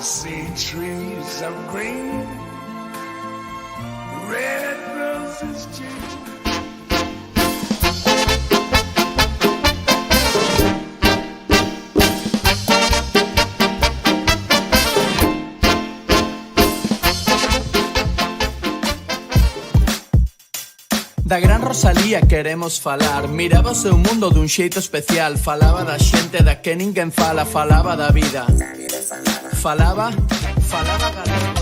see trees of green, red roses too. Da gran Rosalía queremos falar. Mirabas un mundo dun xeito especial. Falaba da xente da que ninguén fala. Falaba da vida. Falaba galego.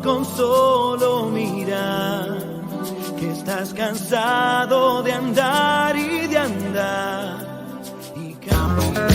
Con solo mirar que estás cansado de andar y de andar y caminar.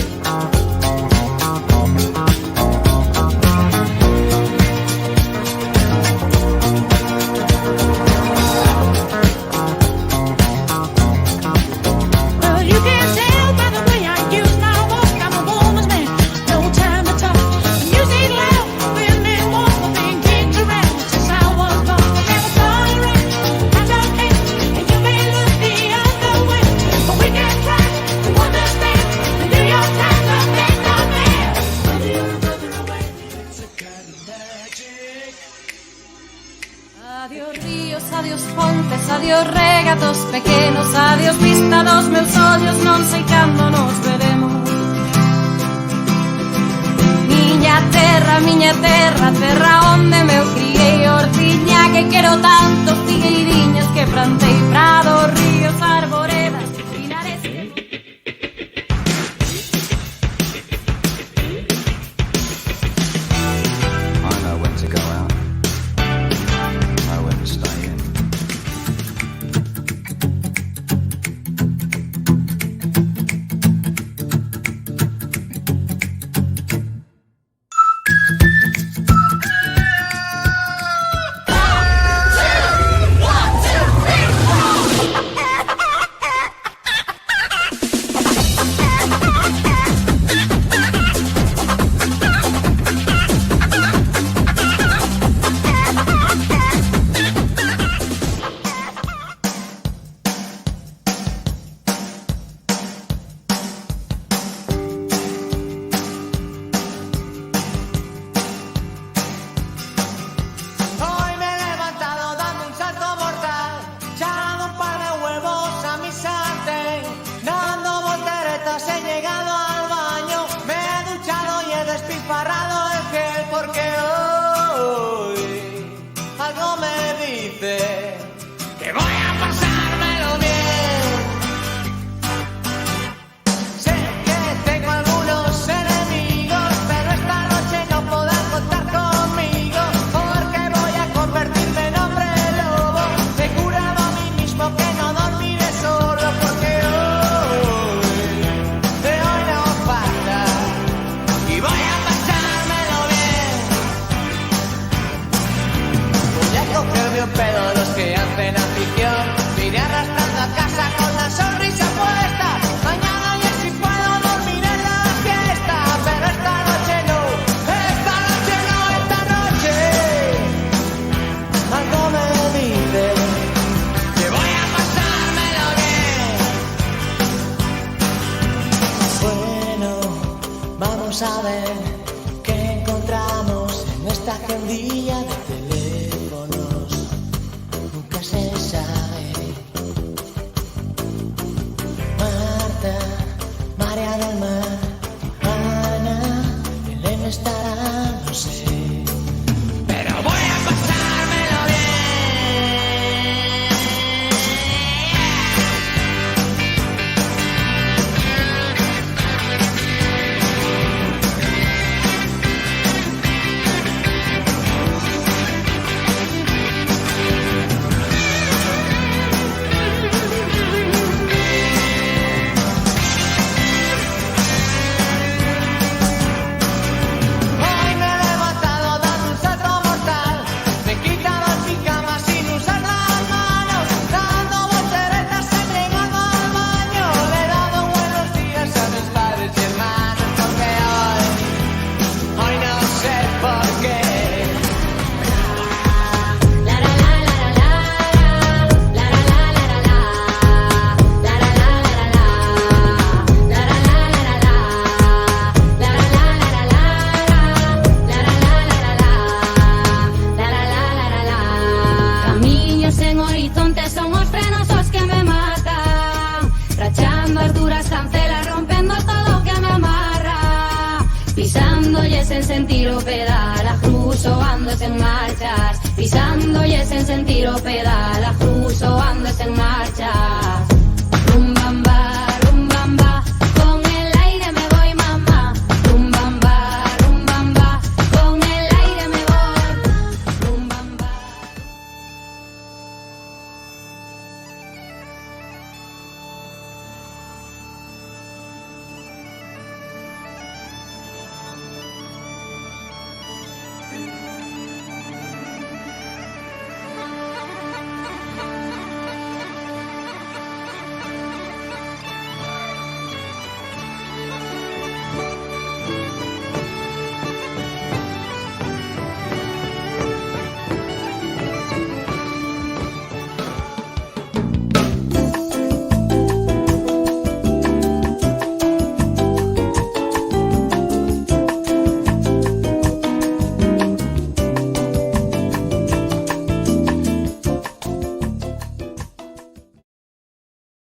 Adiós ríos, adiós fontes, adiós regatos pequenos, adiós vista dos meus ollos, non sei cando nos veremos. Miña terra, terra onde me criei, ortiña que quero tanto, figueiriñas que plantei, prados, ríos, arboredas, pinares que... I know when to go out. I know when to stay in. A ver qué encontramos en esta agendilla de teléfonos. Nunca se sabe. Marta, María del Mar, Ana, Elena estará, no sé. Pero voy a pasármelo bien. En sentido pedala, cruzo ando en marchas, pisando y es en sentido pedala, cruzo ando en marchas.